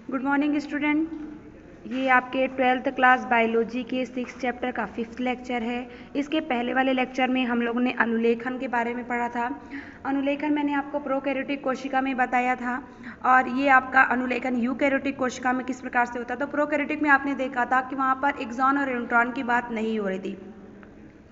Good morning student. ये आपके 12th class biology के 6th चैप्टर का 5th लेक्चर है। इसके पहले वाले लेक्चर में हम लोगों ने अनुलेखन के बारे में पढ़ा था। अनुलेखन मैंने आपको प्रोकैरियोटिक कोशिका में बताया था और ये आपका अनुलेखन यूकैरियोटिक कोशिका में किस प्रकार से होता है। तो प्रोकैरियोटिक में आपने देखा था कि वहाँ पर एक्सॉन और इंट्रॉन की बात नहीं हो रही थी।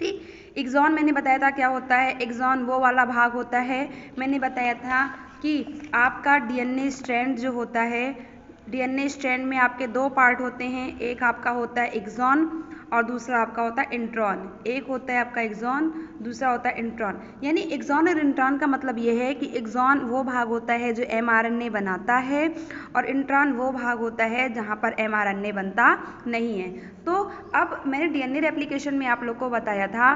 ठीक, एक्सॉन मैंने बताया था क्या होता है। एक्सॉन वो वाला भाग होता है, मैंने बताया था कि आपका डीएनए स्ट्रैंड जो होता है, डीएनए स्ट्रैंड में आपके दो पार्ट होते हैं। एक आपका होता है एक्सॉन और दूसरा आपका होता है इंट्रॉन। एक होता है आपका एक्सॉन, दूसरा होता है इंट्रॉन। यानी एक्सॉन और इंट्रॉन का मतलब ये है कि एक्सॉन वो भाग होता है जो एमआरएनए बनाता है और इंट्रॉन वो भाग होता है जहाँ पर एमआरएनए बनता नहीं है। तो अब मैंने डीएनए रेप्लिकेशन में आप लोग को बताया था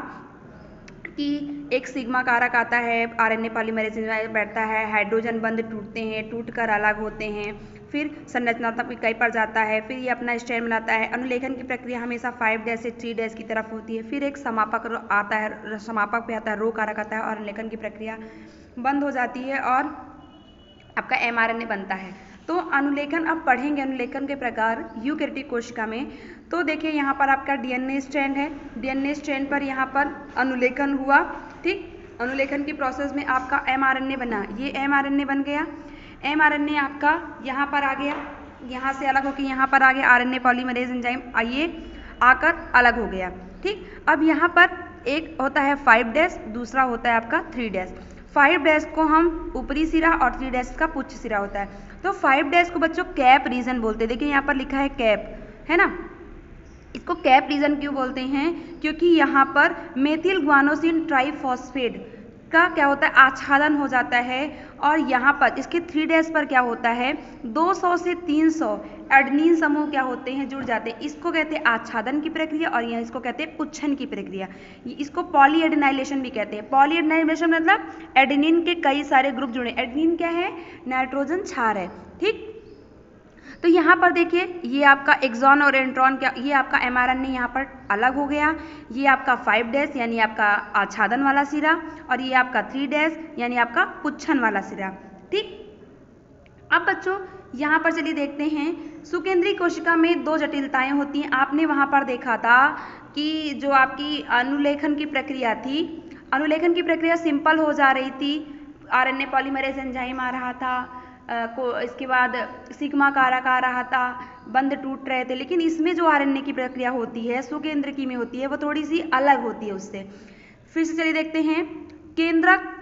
कि एक सिग्मा कारक आता है, आरएनए पॉलीमरेज एंजाइम बैठता है, हाइड्रोजन बंध टूटते हैं, टूटकर अलग होते हैं, फिर संरचनात्मक इकाई पर जाता है, फिर ये अपना स्ट्रैंड बनाता है। अनुलेखन की प्रक्रिया हमेशा 5' से 3' की तरफ होती है। फिर एक समापक आता है, समापक पे आता है, रो कारक आता है और अनुलेखन की प्रक्रिया बंद हो जाती है और आपका एमआरएनए बनता है। तो अनुलेखन अब पढ़ेंगे, अनुलेखन के प्रकार यूकैरियोटिक कोशिका में। तो देखिए यहाँ पर आपका डीएनए स्ट्रैंड है, डीएनए स्ट्रैंड पर यहाँ पर अनुलेखन हुआ। ठीक, अनुलेखन की प्रोसेस में आपका एमआरएनए बना, ये एमआरएनए बन गया। एमआरएनए आपका यहाँ पर आ गया, यहाँ से अलग होकर यहाँ पर आ गया आरएनए पॉलीमरेज एंजाइम, आइए आकर अलग हो गया। ठीक, अब यहाँ पर एक होता है 5' दूसरा होता है आपका 3'। 5' को हम ऊपरी सिरा और 3' का पुच्छ सिरा होता है। तो 5' को बच्चों कैप रीजन बोलते हैं। देखिए यहाँ पर लिखा है कैप, है ना। इसको कैप रीजन क्यों बोलते हैं? क्योंकि यहाँ पर मेथिल ग्वानोसिन ट्राइफॉस्फेट का क्या होता है, आच्छादन हो जाता है और यहाँ पर इसके 3' पर क्या होता है, 200 से 300 एडेनिन समूह क्या होते हैं, जुड़ जाते हैं। इसको कहते हैं आच्छादन की प्रक्रिया और यहाँ इसको कहते हैं पुच्छन की प्रक्रिया। इसको पॉलीएडेनाइलेशन भी कहते हैं। पॉलीएडेनाइलेशन मतलब एडेनिन के कई सारे ग्रुप जुड़े। एडेनिन क्या है? नाइट्रोजन क्षार है। ठीक, तो यहाँ पर देखिए ये आपका एक्सॉन और इंट्रॉन क्या, ये आपका एमआरएनए यहाँ पर अलग हो गया। ये आपका 5' यानी आपका आच्छादन वाला सिरा और ये आपका 3' यानी आपका पुच्छन वाला सिरा। ठीक, अब बच्चों यहाँ पर चलिए देखते हैं, सुकेंद्रीय कोशिका में दो जटिलताएं होती हैं। आपने वहाँ पर देखा था कि जो आपकी अनुलेखन की प्रक्रिया थी, अनुलेखन की प्रक्रिया सिंपल हो जा रही थी, आरएनए पॉलीमरेज एंजाइम आ रहा था, इसके बाद सिग्मा कारक आ रहा था, बंध टूट रहे थे। लेकिन इसमें जो आरएनए की प्रक्रिया होती है, सुकेंद्रकी में होती है, वो थोड़ी सी अलग होती है उससे। फिर से चलिए देखते हैं, केंद्रक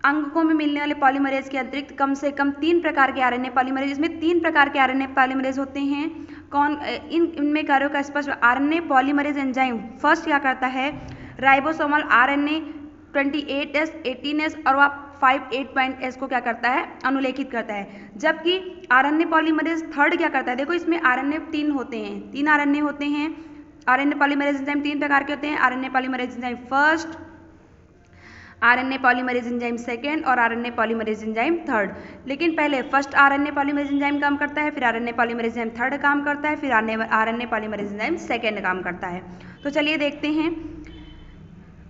अंगकों में मिलने वाले पॉलीमरेज के अतिरिक्त कम से कम 3 प्रकार के आरएनए पॉलीमरेज, इसमें 3 प्रकार के आरएनए पॉलीमरेज होते हैं। कौन? इनमें कार्यों का स्पष्ट। आरएनए पॉलीमरेज एंजाइम फर्स्ट क्या करता है, राइबोसोमल आरएनए 28S 18S और वह 58S को क्या करता है, अनुलेखित करता है। जबकि आरएनए पॉलीमरेज थर्ड क्या करता है, देखो इसमें आरएनए 3 होते हैं, 3 आरएनए होते हैं। आरएनए पॉलीमरेज एंजाइम 3 प्रकार के होते हैं, RNA polymerase enzyme first, RNA polymerase enzyme second और आरएनए पॉलीमरेज एंजाइम थर्ड। लेकिन पहले फर्स्ट आरएनए पॉलीमरेज एंजाइम काम करता है, फिर आरएनए पॉलीमरेज एंजाइम थर्ड काम करता है, फिर आरएनए पॉलीमरेज एंजाइम सेकेंड काम करता है। तो चलिए देखते हैं,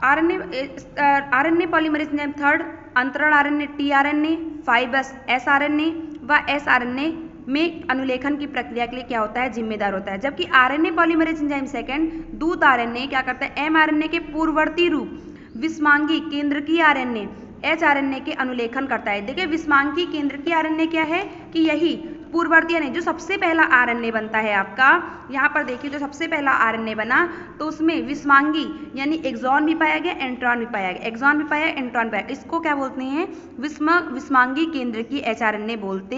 आरएनए पॉलीमरेज एंजाइम थर्ड अंतरण आरएनए टीआरएनए, 5S आरएनए व एसआरएनए में अनुलेखन की प्रक्रिया के लिए क्या होता है, जिम्मेदार होता है। जबकि आरएनए पॉलीमरेज एंजाइम सेकेंड दूत आरएनए क्या करता है, एमआरएनए के पूर्ववर्ती रूप विस्मांगी केंद्रकीय आरएनए एचआरएनए के अनुलेखन करता है। देखिए विस्मांगी केंद्रकीय आरएनए क्या है कि यही पूर्ववर्ती आरएनए जो सबसे पहला आरएनए बनता है आपका, यहाँ पर देखिए जो सबसे पहला आरएनए बना तो उसमें विस्मांगी यानी एक्सॉन भी पाया गया, एंट्रॉन भी पाया गया, एक्सॉन भी पाया, एंट्रॉन पाया। इसको क्या बोलते हैं, विस्मांगी केंद्रकीय एचआरएनए बोलते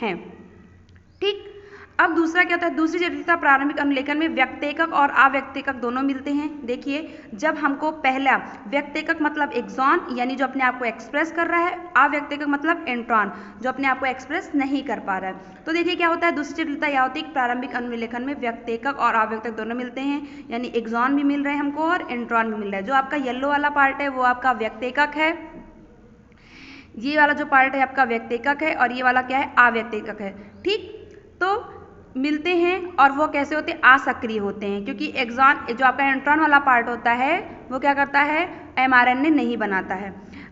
हैं। ठीक, अब दूसरा क्या होता है, दूसरी जटिलता प्रारंभिक अनुलेखन में व्यक्तेकक और अव्यक्तेकक दोनों मिलते हैं। देखिए जब हमको पहला व्यक्तेकक मतलब एक्सॉन यानी जो अपने आप को एक्सप्रेस कर रहा है, अव्यक्तेकक मतलब एंट्रॉन जो अपने आप को एक्सप्रेस नहीं कर पा रहा है। तो देखिए क्या होता है, दूसरी जटिलता यह होती है प्रारंभिक अनुलेखन में व्यक्तेकक और अव्यक्तेकक दोनों मिलते हैं, यानी एक्सॉन भी मिल रहे हैं हमको और एंट्रॉन भी मिल रहा है। जो आपका येलो वाला पार्ट है वो आपका व्यक्तेकक है, ये वाला जो पार्ट है आपका व्यक्तेकक है और ये वाला क्या है, अव्यक्तेकक है। ठीक, तो मिलते हैं और वो कैसे होते हैं, असक्रिय होते हैं, क्योंकि एक्सॉन जो आपका एंट्रॉन वाला पार्ट होता है वो क्या करता है, एमआरएनए नहीं बनाता है।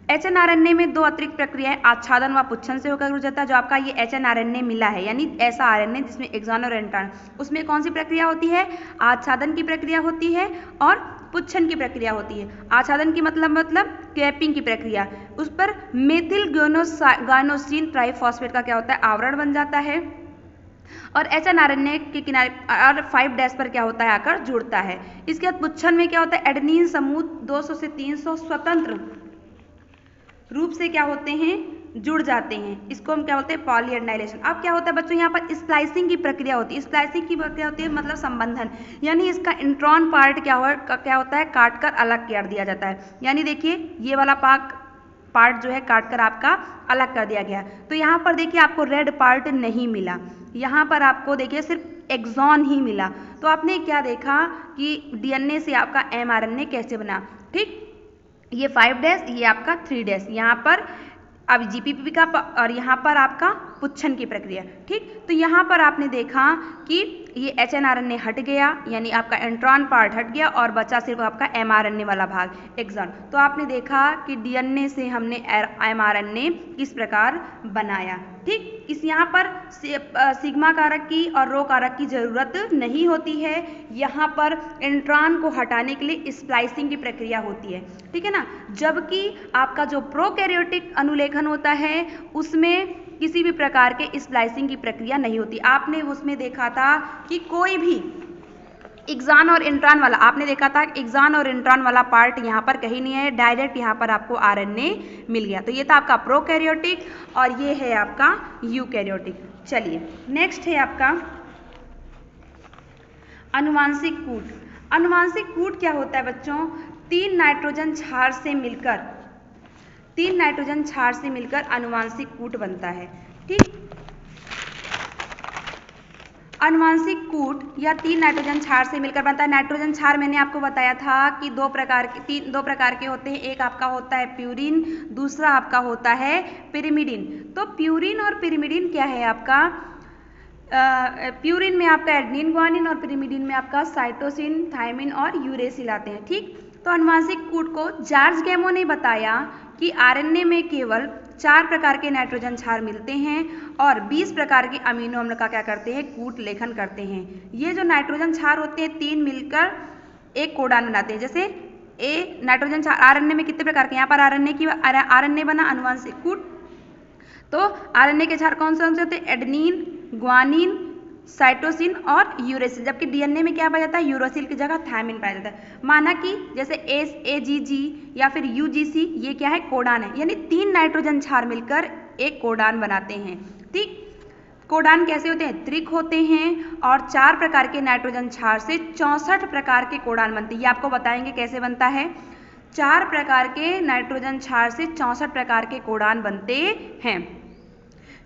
एचएनआरएनए में दो अतिरिक्त प्रक्रियाएं आच्छादन व पुच्छन से होकर गुजरता है। जो आपका ये एचएनआरएनए मिला है, यानी ऐसा आरएनए जिसमें एक्सॉन और इंट्रॉन, उसमें कौन सी प्रक्रिया होती है? आच्छादन की प्रक्रिया होती है और पुच्छन की प्रक्रिया होती है। आच्छादन की मतलब कैपिंग की प्रक्रिया, उस पर मेथिल ग्यानोसिन ट्राइफॉस्फेट का क्या होता है? आवरण बन जाता है और एचएनआरएनए के किनारे और 5' पर क्या होता है? आकर जुड़ता है। इसके बाद पुच्छन में क्या होता है? एडेनिन समूह 200 से 300 स्वतंत्र रूप से क्या होते हैं? जुड़ जाते हैं। इसको हम क्या बोलते हैं? पॉलीएडेनाइलेशन। अब क्या होता है बच्चों? यहाँ पर स्प्लाइसिंग की प्रक्रिया होती है। स्प्लाइसिंग की प्रक्रिया होती है मतलब संबंधन, यानी इसका इंट्रॉन पार्ट क्या होता है? काट कर अलग कर दिया जाता है। यानी देखिए ये वाला पार्ट जो है काट कर आपका अलग कर दिया गया। तो यहाँ पर देखिए आपको रेड पार्ट नहीं मिला, यहाँ पर आपको देखिए सिर्फ एक्सॉन ही मिला। तो आपने क्या देखा कि डीएनए से आपका एमआरएनए कैसे बना। ठीक, ये 5' ये आपका 3', यहाँ पर अब जीपीपी का और यहाँ पर आपका पुच्छन की प्रक्रिया। ठीक, तो यहाँ पर आपने देखा कि ये एचएनआरएनए हट गया, यानी आपका इंट्रॉन पार्ट हट गया और बचा सिर्फ आपका एमआरएनए वाला भाग, एक्सॉन। तो आपने देखा कि डीएनए से हमने एमआरएनए किस प्रकार बनाया। ठीक, इस यहाँ पर सिग्मा कारक की और रो कारक की जरूरत नहीं होती है। यहाँ पर इंट्रॉन को हटाने के लिए स्प्लाइसिंग की प्रक्रिया होती है। ठीक है ना, जबकि आपका जो प्रोकैरियोटिक अनुलेखन होता है उसमें किसी भी प्रकार के स्प्लाइसिंग की प्रक्रिया नहीं होती। आपने उसमें देखा था कि कोई भी एक्सॉन और इंट्रॉन वाला, आपने देखा था एक्सॉन और इंट्रॉन वाला पार्ट यहाँ पर कहीं नहीं है, डायरेक्ट यहाँ पर आपको आरएनए मिल गया। तो ये था आपका प्रोकैरियोटिक और ये है आपका यूकैरियोटिक। चलिए नेक्स्ट है आपका अनुवांशिक कूट। अनुवांशिक कूट क्या होता है बच्चों? 3 नाइट्रोजन क्षार से मिलकर अनुवांशिक कूट बनता है। ठीक, अनुवांशिक कूट या 3 नाइट्रोजन क्षार से मिलकर बनता है। नाइट्रोजन क्षार मैंने आपको बताया था कि दो प्रकार के होते हैं। एक आपका होता है प्यूरिन, दूसरा आपका होता है पिरिमिडिन। तो प्यूरिन और पिरिमिडिन क्या है आपका? प्यूरिन में आपका एडेनिन ग्वानिन और पिरिमिडिन में आपका साइटोसिन, थायमिन और यूरेसिल आते हैं। ठीक, तो अनुवांशिक कूट को जॉर्ज गैमो ने बताया कि आरएनए में केवल 4 प्रकार के नाइट्रोजन क्षार मिलते हैं और 20 प्रकार के अमीनो अम्ल का क्या करते हैं? कूट लेखन करते हैं। ये जो नाइट्रोजन क्षार होते हैं 3 मिलकर एक कोडान बनाते हैं। जैसे ए नाइट्रोजन क्षार आरएनए में कितने प्रकार के? यहाँ पर आरएनए बना अनुवांशिक कूट। तो आरएनए के क्षार कौन से होते हैं? एडेनिन, ग्वानिन, साइटोसिन और यूरेसिल। जबकि डीएनए में क्या पाया जाता है? यूरेसिल की जगह थायमिन पाया जाता है। माना कि जैसे AGG या फिर UGC ये क्या है? कोडान है, यानी 3 नाइट्रोजन क्षार मिलकर एक कोडान बनाते हैं। ठीक, कोडान कैसे होते हैं? त्रिक होते हैं और 4 प्रकार के नाइट्रोजन क्षार से 64 प्रकार के कोडान बनते हैं। ये आपको बताएंगे कैसे बनता है। 4 प्रकार के नाइट्रोजन क्षार से 64 प्रकार के कोडान बनते हैं।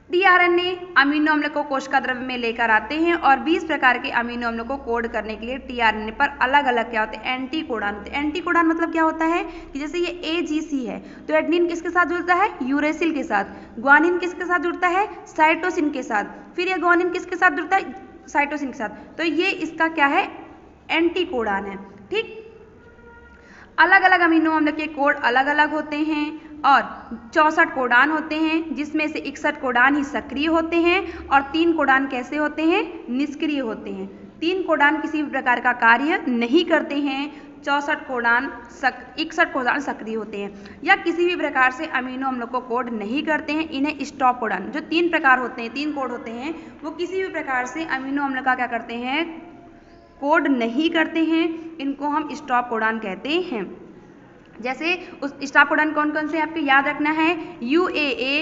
टीआरएनए अमीनो अम्ल को कोशिका द्रव्य में लेकर आते हैं और 20 प्रकार के अमीनो अम्ल को कोड करने के लिए टीआरएनए पर अलग अलग क्या होते हैं? एंटी कोडान होते हैं। एंटी कोडान मतलब क्या होता है कि जैसे ये AGC है तो एडेनिन किसके साथ जुड़ता है? यूरेसिल के साथ। ग्वानिन किसके साथ जुड़ता है? साइटोसिन के साथ। फिर ये ग्वानिन किसके साथ जुड़ता है? साइटोसिन के साथ। तो ये इसका क्या है? एंटी कोडान है। ठीक, अलग अलग अमीनो अम्ल के कोड अलग अलग होते हैं और 64 कोडान होते हैं, जिसमें से 61 कोडान ही सक्रिय होते हैं और 3 कोडान कैसे होते हैं? निष्क्रिय होते हैं। 3 कोडान किसी भी प्रकार का कार्य नहीं करते हैं, 61 कोडान सक्रिय होते हैं या किसी भी प्रकार से अमीनो अम्ल को कोड नहीं करते हैं। इन्हें स्टॉप कोडान, जो 3 प्रकार होते हैं, 3 कोड होते हैं, वो किसी भी प्रकार से अमीनो अम्ल का क्या करते हैं? कोड नहीं करते हैं। इनको हम स्टॉप कोडान कहते हैं। जैसे उस स्टॉप कोडान कौन कौन से आपको याद रखना है? UAA,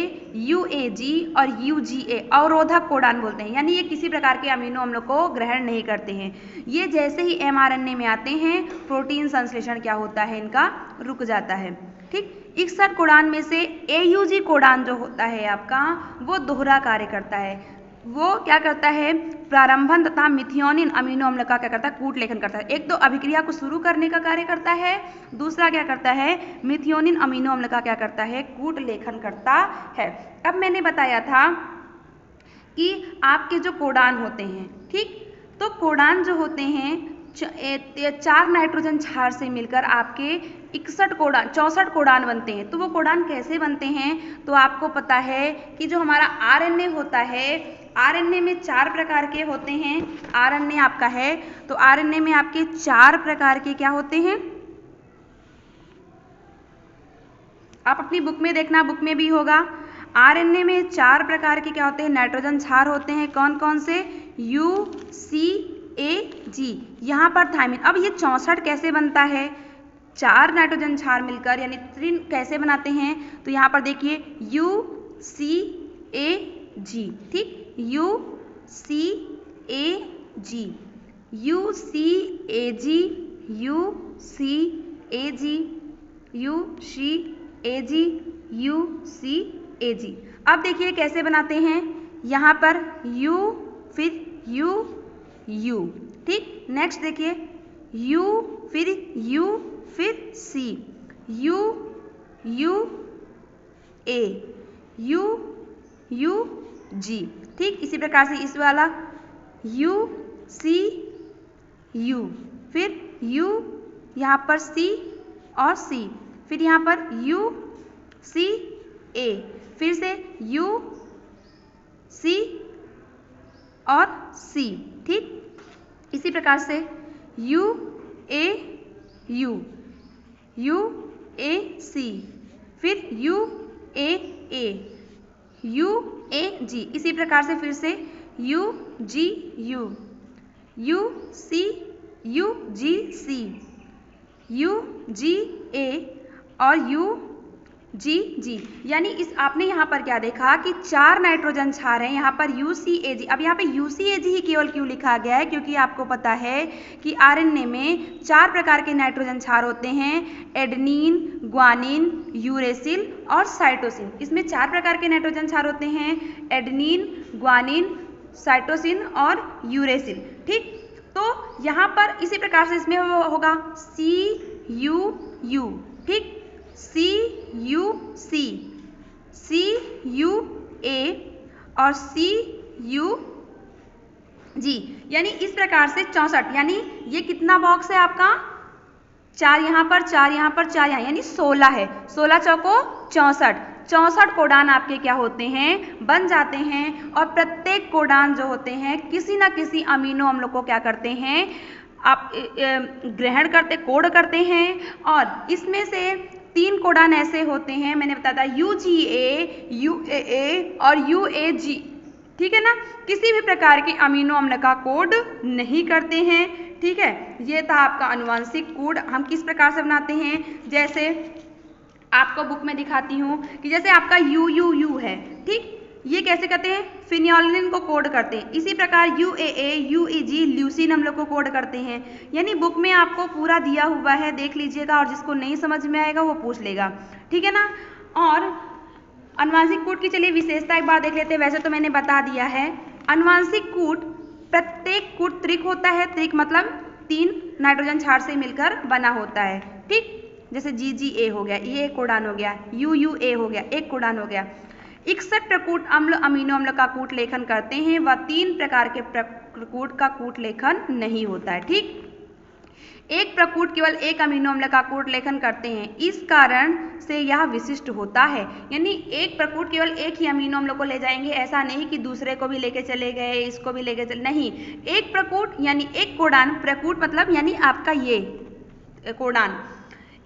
UAG और UGA अवरोधक कोडान बोलते हैं, यानी ये किसी प्रकार के अमीनो अम्ल को ग्रहण नहीं करते हैं। ये जैसे ही mRNA में आते हैं प्रोटीन संश्लेषण क्या होता है? इनका रुक जाता है। ठीक, 61 कोडान में से AUG कोडान जो होता है आपका वो दोहरा कार्य करता है। वो क्या करता है? प्रारंभन तथा मिथियोनिन अमीनो अम्ल का क्या करता है? कूट लेखन करता है। एक तो अभिक्रिया को शुरू करने का कार्य करता है, दूसरा क्या करता है? मिथियोनिन अमीनो अम्ल का क्या करता है? कूट लेखन करता है। अब मैंने बताया था कि आपके जो कोडान होते हैं, ठीक, तो कोडान जो होते हैं 4 नाइट्रोजन क्षार से मिलकर आपके 64 कोडान बनते हैं। तो वो कोडान कैसे बनते हैं? तो आपको पता है कि जो हमारा आरएनए होता है, आरएनए में 4 प्रकार के होते हैं। आरएनए आपका है तो आरएनए में आपके 4 प्रकार के क्या होते हैं? आप अपनी बुक में देखना, बुक में भी होगा। आरएनए में 4 प्रकार के क्या होते हैं? नाइट्रोजन क्षार होते हैं। कौन कौन से? UCAG, यहाँ पर थायमिन। अब ये 64 कैसे बनता है? 4 नाइट्रोजन क्षार मिलकर यानी त्रिन कैसे बनाते हैं? तो यहाँ पर देखिए UCAG, ठीक, UCAG, UCAG, UCAG, UCAG, UCAG। अब देखिए कैसे बनाते हैं, यहाँ पर U फिर U, ठीक। नेक्स्ट देखिए U फिर U फिर C, U A, U G, ठीक। इसी प्रकार से इस वाला U C U, फिर U, यहाँ पर C और C, फिर यहाँ पर U C A, फिर से U C और C, ठीक। इसी प्रकार से U A U, U A C, फिर U A A, U A G, इसी प्रकार से फिर से U G U, U C U G C, U G A और U G G। यानी इस आपने यहाँ पर क्या देखा कि 4 नाइट्रोजन क्षार हैं, यहाँ पर UCAG। अब यहाँ पे UCAG ही केवल क्यों लिखा गया है? क्योंकि आपको पता है कि आरएनए में 4 प्रकार के नाइट्रोजन क्षार होते हैं, एडेनिन, ग्वानिन, यूरेसिल और साइटोसिन। इसमें 4 प्रकार के नाइट्रोजन क्षार होते हैं, एडेनिन, ग्वानिन, साइटोसिन और यूरेसिल, ठीक। तो यहाँ पर इसी प्रकार से इसमें होगा CUU, ठीक, CUC, CUA और CUG। यानी इस प्रकार से 64, यानी ये कितना बॉक्स है आपका? 4 यहाँ पर, 4 यहाँ पर, 4 यहाँ, यानी 16 है। 16 चौको 64, 64 कोडान आपके क्या होते हैं? बन जाते हैं। और प्रत्येक कोडान जो होते हैं किसी न किसी अमीनो अम्ल को क्या करते हैं? आप ग्रहण करते, कोड करते हैं। और इसमें से 3 कोडान ऐसे होते हैं, मैंने बताया था, UGA, UAA और UAG, ठीक है ना। किसी भी प्रकार के अमीनो अम्ल का कोड नहीं करते हैं, ठीक है। ये था आपका अनुवांशिक कोड। हम किस प्रकार से बनाते हैं? जैसे आपको बुक में दिखाती हूँ कि जैसे आपका UUU है, ठीक, ये कैसे करते हैं? फिनियोलिन को कोड करते हैं। इसी प्रकार UAA, UEG, ल्यूसीन हम लोग को कोड करते हैं। यानी बुक में आपको पूरा दिया हुआ है, देख लीजिएगा, और जिसको नहीं समझ में आएगा वो पूछ लेगा, ठीक है ना। और अनुवांशिक कोड की चलिए विशेषता एक बार देख लेते हैं। वैसे तो मैंने बता दिया है। अनुवांशिक कोड, प्रत्येक कोड त्रिक होता है। त्रिक मतलब 3 नाइट्रोजन क्षार से मिलकर बना होता है, ठीक। जैसे GGA हो गया, ये एक कोडान हो गया, UUA हो गया, एक कोडान हो गया। 61 प्रकूट अम्ल अमीनो अम्ल का कूट लेखन करते हैं, वह 3 प्रकार के प्रकूट का कूट लेखन नहीं होता है, ठीक। एक प्रकूट केवल एक अमीनो अम्ल का कूट लेखन करते हैं, इस कारण से यह विशिष्ट होता है। यानी एक प्रकूट केवल एक ही अमीनो अम्ल को ले जाएंगे, ऐसा नहीं कि दूसरे को भी लेके चले गए, इसको भी लेके चले, नहीं। एक प्रकूट यानी एक कोडान, प्रकूट मतलब यानी आपका ये कोडान,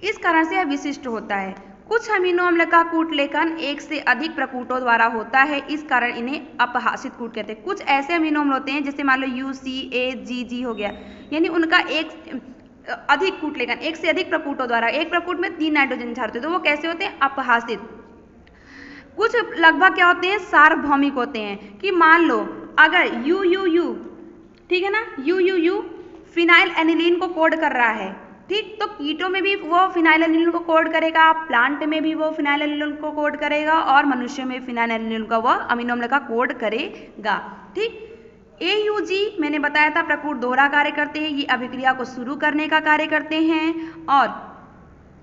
इस कारण से यह विशिष्ट होता है। कुछ अमीनो अम्ल का कूट लेखन एक से अधिक प्रकूटों द्वारा होता है, इस कारण इन्हें अपहासित कूट कहते हैं। कुछ ऐसे अमीनो अम्ल होते हैं जैसे मान लो UCAG हो गया, यानी उनका एक अधिक कूट लेखन, एक से अधिक प्रकूटों द्वारा, एक प्रकूट में 3 नाइट्रोजन क्षार होते हैं, तो वो कैसे होते हैं? अपहासित। कुछ लगभग क्या होते हैं? सार्वभौमिक होते हैं। कि मान लो अगर UUU, ठीक है ना, UUU फिनाइल एनिलीन को कोड कर रहा है, ठीक, तो कीटों में भी वो फिनाइल एनिलीन को कोड करेगा, प्लांट में भी वो फिनाइल एनिलीन को कोड करेगा, और मनुष्य में फिनाइल एनिलीन का वह अमीनो अम्ल का कोड करेगा, ठीक। AUG मैंने बताया था प्रकूट दोहरा कार्य करते हैं, ये अभिक्रिया को शुरू करने का कार्य करते हैं, और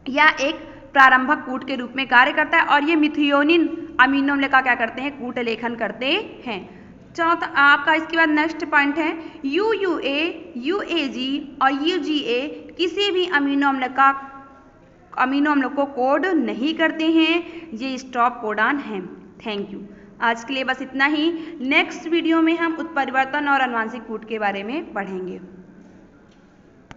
यह एक प्रारंभक कूट के रूप में कार्य करता है, और ये मिथियोनिन अमीनो अम्ल का क्या करते हैं? कूट लेखन करते हैं। चौथा आपका इसके बाद नेक्स्ट पॉइंट है UUA, UAG और UGA किसी भी अमीनो अम्ल को कोड नहीं करते हैं, ये स्टॉप कोडान हैं। Thank you. आज के लिए बस इतना ही। नेक्स्ट वीडियो में हम उत्परिवर्तन और आनुवंशिक कूट के बारे में पढ़ेंगे।